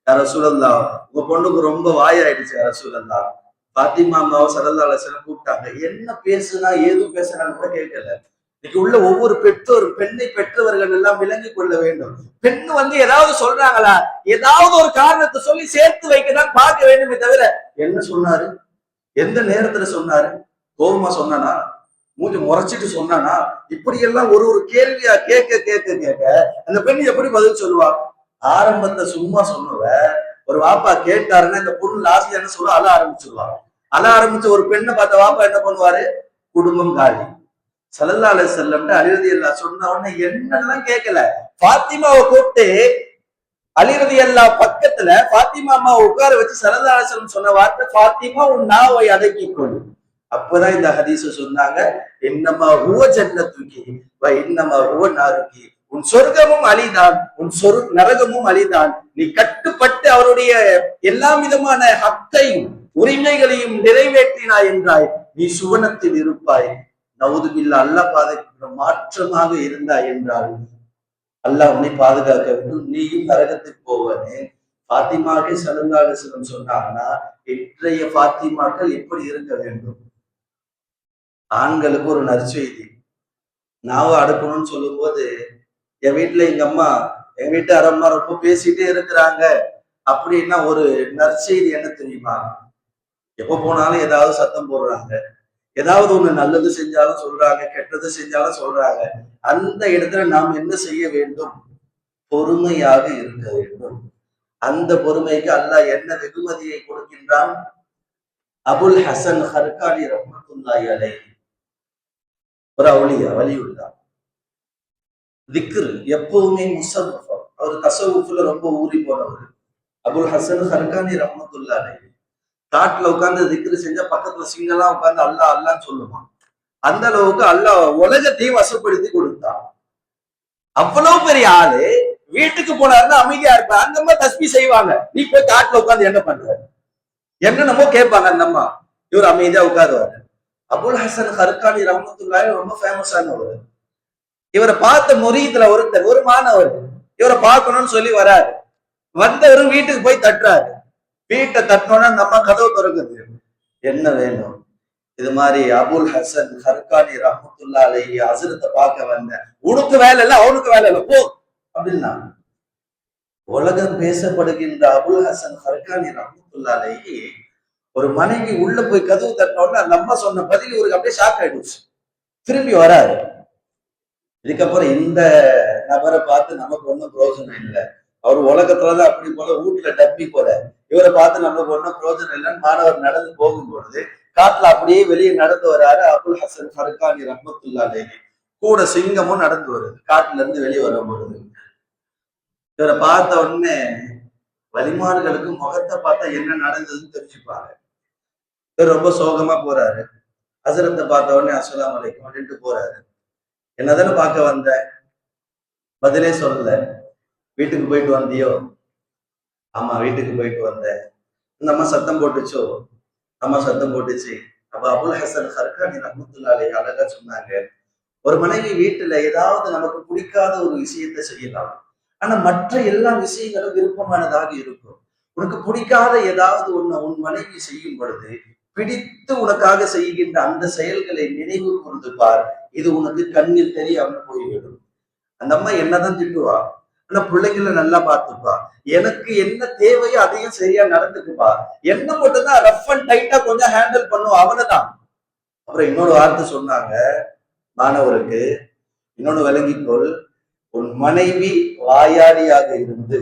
யா ரசூலல்லாஹ் உங்க பொண்ணுக்கு ரொம்ப வாயாயிடுச்சு யா ரசூலல்லாஹ். ஃபாத்திமா அம்மாவை ஸல்லல்லாஹு அலைஹி வஸல்லம் கூப்பிட்டாங்க. என்ன பேசுனா ஏது பேசுனான்னு கூட கேட்கல. இன்னைக்கு உள்ள ஒவ்வொரு பெற்றோர், பெண்ணை பெற்றவர்கள் எல்லாம் விளங்கிக் கொள்ள வேண்டும். பெண் வந்து ஏதாவது சொல்றாங்களா, ஏதாவது ஒரு காரணத்தை சொல்லி சேர்த்து வைக்கதான் பார்க்க வேண்டுமே தவிர, என்ன சொன்னாரு, எந்த நேரத்துல சொன்னாரு, கோபமா சொன்னானா, மூஞ்சி முறைச்சிட்டு சொன்னானா, இப்படி எல்லாம் ஒரு ஒரு கேள்வியா கேட்க கேட்க கேட்க அந்த பெண் எப்படி பதில் சொல்லுவா? ஆரம்பத்தை சும்மா சொன்னவ ஒரு வாப்பா கேட்டாருன்னா இந்த பொண்ணு லாஸ்ட்ல என்ன சொல்லுவா, அழ ஆரம்பிச்சிருவா. அழ ஆரம்பிச்ச ஒரு பெண்ணை பார்த்த வாப்பா என்ன பண்ணுவாரு, குடும்பம் காலி. ஸல்லல்லாஹு அலைஹி வஸல்லம் அலி ரலியல்லாஹு சொன்ன உடனே என்னெல்லாம் கேட்கல, ஃபாத்திமாவை கூப்பிட்டு அலி ரலியல்லாஹு பக்கத்துல ஃபாத்திமா அம்மாவை உட்கார வச்சு ஸல்லல்லாஹு அலைஹி வஸல்லம் சொன்ன வார்த்தை, ஃபாத்திமா உன் நாவை அடக்கிக் கொள். அப்பதான் இந்த ஹதீஸ சொன்னாங்க, இன்னமா ஹுவ ஜன்னத்துக்கி வ இன்னமா ஹுவ நாருக்கி, உன் சொர்க்கமும் அழிதான், உன் நரகமும் அழிதான். நீ கட்டுப்பட்டு அவருடைய எல்லா விதமான ஹக்கையும் உரிமைகளையும் நிறைவேற்றினாய் என்றாய், நீ சுவனத்தில் இருப்பாய். நவுதுபில்லா அல்லாஹ் பாதுகாக்கிற மாற்றமாக இருந்தாய் என்றால் அல்லாஹ் உன்னை பாதுகாக்க வேண்டும், நீயும் நரகத்துக்கு போவனே. பாத்திமாக்கே ஸல்லல்லாஹு அலைஹி வஸல்லம் சொன்னாங்கன்னா இன்றைய பாத்திமாக்கள் எப்படி இருக்க வேண்டும்? ஆண்களுக்கு ஒரு நற்செய்தி, நாவ அடக்கணும்னு சொல்லும் போது, என் வீட்டுல எங்க அம்மா, எங்க வீட்டு அரம்மா ரொம்ப பேசிட்டே இருக்கிறாங்க அப்படின்னா ஒரு நற்செய்தி என்ன தெரியுமா? எப்ப போனாலும் ஏதாவது சத்தம் போடுறாங்க, ஏதாவது ஒண்ணு நல்லது செஞ்சாலும் சொல்றாங்க, கெட்டது செஞ்சாலும் சொல்றாங்க. அந்த இடத்துல நாம் என்ன செய்ய வேண்டும்? பொறுமையாக இருக்க வேண்டும். அந்த பொறுமைக்கு அல்லாஹ் என்ன வெகுமதியை கொடுக்கின்றான்? அபுல் ஹசன் ஹர்கானி ரஹ்மத்துல்லாஹி அலைஹி, ஒரு அவுலியா, வலியுல்லா, திக்ர் எப்பவுமே முஸவ்வஃப், அவர் தஸவுஃப்ல ரொம்ப ஊறி போனவர். அபுல் ஹசன் ஹர்கானி ரஹ்மத்துல்லாஹி அலைஹி காட்டுல உட்கார்ந்து திக்ர் செஞ்சா பக்கத்துல சிங்கெல்லாம் உட்கார்ந்து அல்லாஹ் அல்லாஹ்னு சொல்லுவான். அந்த அளவுக்கு அல்லாஹ் உலகத்தையும் வசப்படுத்தி கொடுத்தான். அவ்வளவு பெரிய ஆளு வீட்டுக்கு போனாருன்னா அமைதியா இருப்பேன். அந்த அம்மா தஸ்பீ செய்வாங்க, நீ போய் காட்டுல உட்கார்ந்து என்ன பண்ற, என்னென்னமோ கேட்பாங்க. அந்த அம்மா, இவர் அமைதியா உட்காருவாரு. அபுல் ஹசன் ஹர்கானி ரஹ்மத்துல்லாஹி ரொம்ப ஃபேமஸானவர். இவரை பார்த்த முரீதுல ஒருத்தர், ஒரு மாணவர் இவரை பார்க்கணும்னு சொல்லி வராரு. வந்தவரும் வீட்டுக்கு போய் தட்டுறாரு. வீட்டை தட்டினோன்னா நம்ம கதவு திறக்குது. என்ன வேணும்? இது மாதிரி அபுல் ஹசன் ஹர்கானி ரஹ்மத்துல்லாஹி அலைஹி ஹஸரத்தை பார்க்க வந்தேன். உனக்கு வேலை இல்லை, அவனுக்கு வேலை இல்லை, போ அப்படின்னா. உலகம் பேசப்படுகின்ற அபுல் ஹசன் ஹர்கானி ரஹ்மத்துல்லாஹி அலைஹி ஒரு மனைவி உள்ள போய் கதவு தட்டினோன்னா அந்த அம்மா சொன்ன பதில் இவருக்கு அப்படியே ஷாக் ஆயிடுச்சு. திரும்பி வராரு. இதுக்கப்புறம் இந்த நபரை பார்த்து நமக்கு ஒன்றும் பிரயோஜனம் இல்லை, அவர் உலகத்துலதான் அப்படி போல, வீட்டுல டப்பி போல, இவரை பார்த்து நமக்கு ஒன்றும் பிரயோஜனம் இல்லைன்னு மாணவர் நடந்து போகும்பொழுது காட்டுல அப்படியே வெளியே நடந்து வராரு அபுல் ஹசன் ஹர்கானி ரஹ்மத்துல்லாஹி அலைஹி. கூட சிங்கமும் நடந்து வருது காட்டுல இருந்து வெளியே வரும்பொழுது. இவரை பார்த்த உடனே வலிமார்களுக்கு முகத்தை பார்த்தா என்ன நடந்ததுன்னு தெரிஞ்சுப்பாங்க. இவர் ரொம்ப சோகமா போறாரு. ஹஸரத்தை பார்த்த உடனே அஸ்ஸலாமு அலைக்கும் அப்படின்ட்டு போறாரு. என்னதானே பார்க்க வந்த, பதிலே சொல்லல. வீட்டுக்கு போயிட்டு வந்தியோ? ஆமா, வீட்டுக்கு போயிட்டு வந்தேன். இந்த அம்மா சத்தம் போட்டுச்சோ? அம்மா சத்தம் போட்டுச்சு. அப்ப அபுல் ஹசன் ஹர்கானி ரஹ்மத்துல்லாஹி அலைஹி அழகா சொன்னாங்க, ஒரு மனைவி வீட்டுல ஏதாவது நமக்கு பிடிக்காத ஒரு விஷயத்தை செய்யலாம், ஆனா மற்ற எல்லா விஷயங்களும் விருப்பமானதாக இருக்கும். உனக்கு பிடிக்காத ஏதாவது ஒண்ணு உன் மனைவி செய்யும் பொழுது பிடித்து உனக்காக செய்கின்ற அந்த செயல்களை நினைவு கூர்ந்து பார், இது உனக்கு கண்ணில் தெரியாமல் போய்விடும். அந்த அம்மா என்னதான் திட்டுவா, ஆனா பிள்ளைங்களை நல்லா பார்த்துப்பா, எனக்கு என்ன தேவையோ அதையும் சரியா நடந்துக்குப்பா, என்ன மட்டும்தான் ரஃப் அண்ட் டைட்டா கொஞ்சம் ஹேண்டில் பண்ணும், அவனதான். அப்புறம் இன்னொரு வார்த்தை சொன்னாங்க மாணவருக்கு, இன்னொன்னு விளங்கிக்கொள், உன் மனைவி வாயாடியாக இருந்து,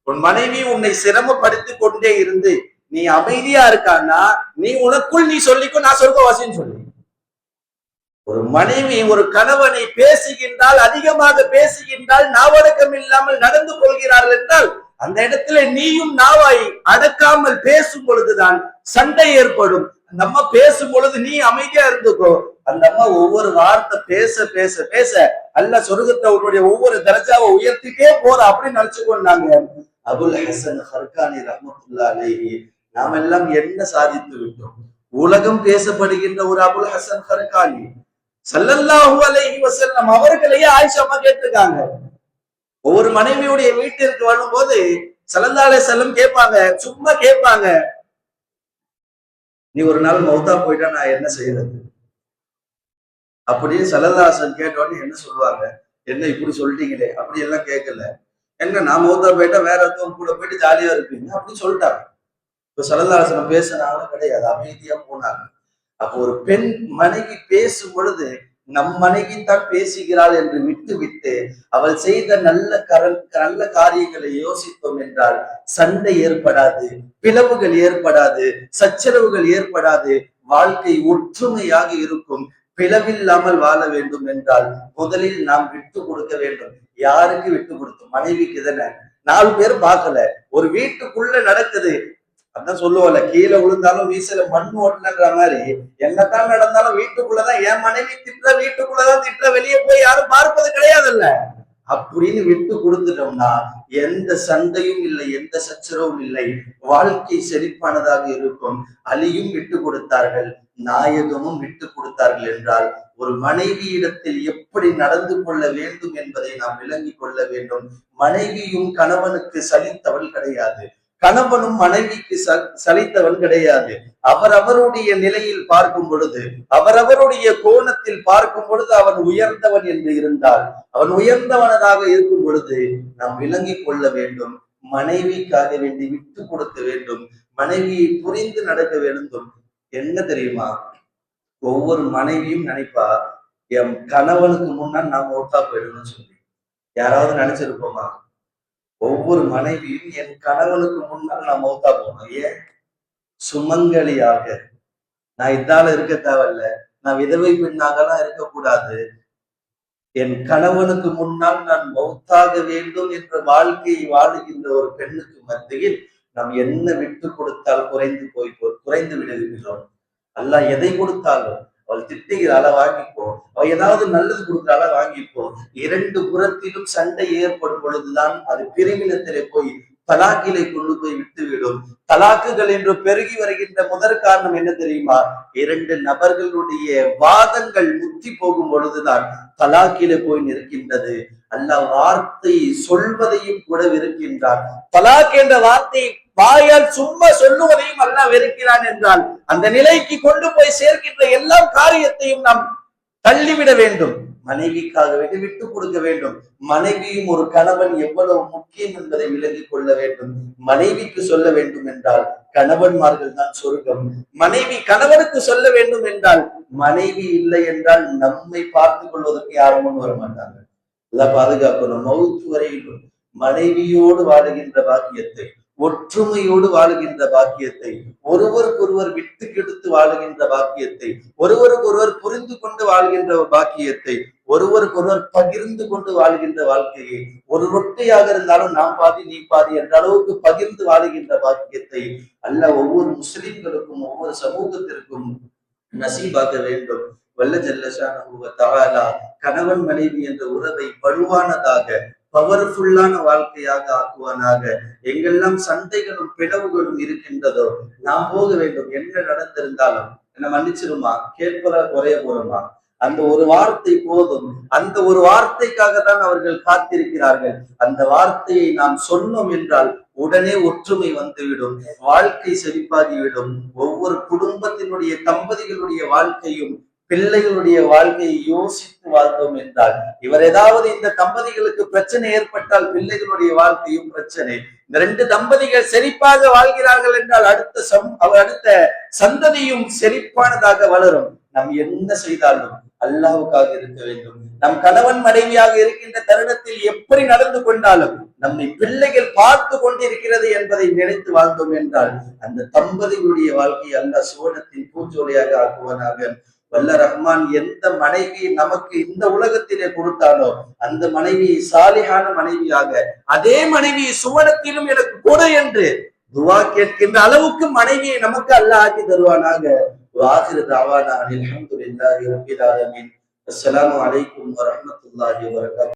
உன் மனைவி உன்னை சிரமப்படுத்தி கொண்டே இருந்து நீ அமைதியா இருக்கான்னா நீ உனக்குள் நீ சொல்லிக்கோ நான் சொர்க்கவாசின்னு சொல்லி. ஒரு மனைவி ஒரு கணவனை பேசுகின்றால், அதிகமாக பேசுகின்றால், நாவடக்கம் இல்லாமல் நடந்து கொள்கிறார்கள் என்றால் அந்த இடத்துல நீயும் நாவாய் அடக்காமல் பேசும் பொழுதுதான் சண்டை ஏற்படும். அந்த அம்மா பேசும் பொழுது நீ அமைதியா இருந்துக்கோ. அந்த அம்மா ஒவ்வொரு வார்த்தை பேச பேச பேச அல்லாஹ் சொர்க்கத்தை அவருடைய ஒவ்வொரு தரஜாவை உயர்த்திட்டே போற அப்படின்னு நினைச்சு கொண்டாங்க. அபுல் ஹசன் ஹர்கானி ரஹ்மத்துல்லாஹி அலைஹி நாம் எல்லாம் என்ன சாதித்து விட்டோம்? உலகம் பேசப்படுகின்ற ஒரு அபுல் ஹசன் ஹர்கானி ஸல்லல்லாஹு அலைஹி வஸல்லம் அவர்களையே ஆயிஷா அம்மா கேட்டிருக்காங்க. ஒவ்வொரு மனைவியுடைய வீட்டிற்கு வரும்போது ஸல்லல்லாஹு அலைஹி வஸல்லம் கேட்பாங்க, சும்மா கேட்பாங்க, நீ ஒரு நாள் மௌத்தா போயிட்டா நான் என்ன செய்யறது அப்படின்னு. ஸல்லல்லாஹு அலைஹி வஸல்லம் கேட்ட உடனே என்ன சொல்லுவாங்க, என்ன இப்படி சொல்லிட்டீங்களே, அப்படி எல்லாம் கேட்கல, என்ன நான் மௌத்தா போயிட்டா வேற ஒருத்தவங்க கூட போயிட்டு ஜாலியா இருப்பீங்க அப்படின்னு சொல்லிட்டாங்க. இப்ப ஸல்லல்லாஹு அலைஹி வஸல்லம் பேசினாலும் கிடையாது, அமைதியா போனாங்க. அப்போ ஒரு பெண் மனைவி பேசும் பொழுது நம் மனைவி தான் பேசுகிறாள் என்று விட்டு விட்டு அவள் செய்த நல்ல காரியங்களை யோசித்தோம் என்றால் சண்டை ஏற்படாது, பிளவுகள் ஏற்படாது, சச்சரவுகள் ஏற்படாது, வாழ்க்கை ஒற்றுமையாக இருக்கும். பிளவில்லாமல் வாழ வேண்டும் என்றால் முதலில் நாம் விட்டு கொடுக்க வேண்டும். யாருக்கு விட்டு கொடுத்தோம்? மனைவிக்கு தானே. 4 பேர் பார்க்கல, ஒரு வீட்டுக்குள்ள நடக்குது, அதான் சொல்லுவோம்ல, கீழே விழுந்தாலும் வீசல மண் ஓட்டலன்ற மாதிரி என்னத்தான் நடந்தாலும் வீட்டுக்குள்ளதான் என் மனைவி திட்டுற, வீட்டுக்குள்ளதான் திட்டுற, வெளியே போய் யாரும் பார்ப்பது கிடையாதுல்ல. அப்படின்னு விட்டு கொடுத்துட்டோம்னா எந்த சண்டையும் இல்லை, எந்த சச்சரவும் இல்லை, வாழ்க்கை செழிப்பானதாக இருக்கும். அலியும் விட்டு கொடுத்தார்கள், நாயகமும் விட்டு கொடுத்தார்கள் என்றால் ஒரு மனைவியிடத்தில் எப்படி நடந்து கொள்ள வேண்டும் என்பதை நாம் விளங்கிக் கொள்ள வேண்டும். மனைவியும் கணவனுக்கு சலித்தவள் கிடையாது, கணவனும் மனைவிக்கு சலித்தவன் கிடையாது. அவரவருடைய நிலையில் பார்க்கும் பொழுது, அவரவருடைய கோணத்தில் பார்க்கும் பொழுது அவன் உயர்ந்தவன் என்று இருந்தால், அவன் உயர்ந்தவனதாக இருக்கும் பொழுது நாம் விளங்கிக் கொள்ள வேண்டும். மனைவிக்காக வேண்டி விட்டு கொடுக்க வேண்டும், மனைவியை புரிந்து நடக்க வேண்டும். என்ன தெரியுமா, ஒவ்வொரு மனைவியும் நினைப்பா, என் கணவனுக்கு முன்னால் நான் மௌத்தா போயிடணும்னு சொல்லி. யாராவது நினைச்சிருப்போமா? ஒவ்வொரு மனைவியும் என் கணவனுக்கு முன்னால் நான் மௌத்தா போகணும். ஏன்? சுமங்கலியாக. நான் இதால இருக்க தேவையில்ல, நான் விதவை பெண்ணாகலாம் இருக்கக்கூடாது, என் கணவனுக்கு முன்னால் நான் மௌத்தாக வேண்டும் என்ற வாழ்க்கையை வாழுகின்ற ஒரு பெண்ணுக்கு மத்தியில் நாம் என்ன விட்டு கொடுத்தால் குறைந்து விடுகின்றோம். அல்லாஹ் எதை கொடுத்தாலும் அவள் திட்டுகிறாள வாங்கிப்போ, அவள் ஏதாவது நல்லது கொடுக்கிறாள வாங்கிப்போ. இரண்டு புறத்திலும் சண்டை ஏற்படும் பொழுதுதான் அது பிரிவினத்திலே போய் தலாக்கிலை கொண்டு போய் விட்டுவிடும். தலாக்குகள் என்று பெருகி வருகின்ற முதற் காரணம் என்ன தெரியுமா? இரண்டு நபர்களுடைய வாதங்கள் முத்தி போகும் பொழுதுதான் தலாக்கிலே போய் நிற்கின்றது. அல்லாஹ் வார்த்தை சொல்வதையும் கூட வெறுக்கின்றான். தலாக் என்ற வார்த்தையை வாயால் சும்மா சொல்லுவதையும் அல்லாஹ் வெறுக்கிறான் என்றால் அந்த நிலைக்கு கொண்டு போய் சேர்க்கின்ற எல்லா காரியத்தையும் நாம் தள்ளிவிட வேண்டும். மனைவிக்காக வேண்டி விட்டு கொடுக்க வேண்டும். மனைவியும் ஒரு கணவன் எவ்வளவு முக்கியம் என்பதை விலகிக் கொள்ள வேண்டும். மனைவிக்கு சொல்ல வேண்டும் என்றால் கணவன்மார்கள் தான் சொர்க்கம். மனைவி கணவனுக்கு சொல்ல வேண்டும் என்றால், மனைவி இல்லை என்றால் நம்மை பார்த்துக் கொள்வதற்கு யாரும் முன் வர மாட்டாங்க. எல்லாம் பாதுகாக்கணும். மவுத்து வரையிலும் மனைவியோடு வாழுகின்ற பாக்கியத்தை, ஒற்றுமையோடு வாழுகின்ற பாக்கியத்தை, ஒருவருக்கொருவர் விட்டு கெடுத்து வாழுகின்ற பாக்கியத்தை, ஒருவருக்கொருவர் புரிந்து கொண்டு வாழ்கின்ற பாக்கியத்தை, ஒருவருக்கொருவர் பகிர்ந்து கொண்டு வாழ்கின்ற வாழ்க்கையை, ஒரு ரொட்டையாக இருந்தாலும் நாம் பாதி நீ பாதி என்ற அளவுக்கு பகிர்ந்து வாழுகின்ற பாக்கியத்தை அல்லாஹ் ஒவ்வொரு முஸ்லிம்களுக்கும் ஒவ்வொரு சமூகத்திற்கும் நசீபாக்க வேண்டும். வல்ல ஜல்லஷானஹு வ தஆலா கணவன் மனைவி என்ற உறவை வலுவானதாக, பவர்ஃபுல்லான வாழ்க்கையாக ஆக்குவானாக. எங்கெல்லாம் சண்டைகளும் பிளவுகளும் இருக்கின்றதோ நாம் போக வேண்டும். என்ன நடந்திருந்தாலும் என்ன மன்னிச்சிருமா, கேட்பதா குறைய போறோமா, அந்த ஒரு வார்த்தை போதும். அந்த ஒரு வார்த்தைக்காக தான் அவர்கள் காத்திருக்கிறார்கள். அந்த வார்த்தையை நாம் சொன்னோம் என்றால் உடனே ஒற்றுமை வந்துவிடும், வாழ்க்கை செழிப்பாகிவிடும். ஒவ்வொரு குடும்பத்தினுடைய தம்பதிகளுடைய வாழ்க்கையும் பிள்ளைகளுடைய வாழ்க்கையை யோசித்து வாழ்ந்தோம் என்றால், இவர் ஏதாவது இந்த தம்பதிகளுக்கு பிரச்சனை ஏற்பட்டால் பிள்ளைகளுடைய வாழ்க்கையும் பிரச்சனை. இந்த ரெண்டு தம்பதிகள் செழிப்பாக வாழ்கிறார்கள் என்றால் அடுத்த சந்ததியும் செழிப்பானதாக வளரும். நாம் என்ன செய்தாலும் அல்லாஹ்வுக்காக இருக்க வேண்டும். நம் கணவன் மனைவியாக இருக்கின்ற தருணத்தில் எப்படி நடந்து கொண்டாலும் நம்மை பிள்ளைகள் பார்த்து கொண்டிருக்கிறது என்பதை நினைத்து வாழ்ந்தோம் என்றால் அந்த தம்பதிகளுடைய வாழ்க்கையை அல்லாஹ் சுவனத்தின் பூஞ்சோலையாக ஆக்குவானாக. வல்ல ரஹ்மான் எந்த மனைவி நமக்கு இந்த உலகத்திலே கொடுத்தாலோ அந்த மனைவியை சாலிஹான மனைவியாக, அதே மனைவியை சுவனத்திலும் எனக்கு கொடு என்று துவா கேட்கின்ற அளவுக்கு மனைவியை நமக்கு அல்லாஹ் ஆக்கி தருவானாக. வாஹிரு தஅவானா அல்ஹம்துலில்லாஹி ரப்பில் ஆலமீன். அஸ்ஸலாமு அலைக்கும் வரஹ்மத்துல்லாஹி வபரகாத்துஹு.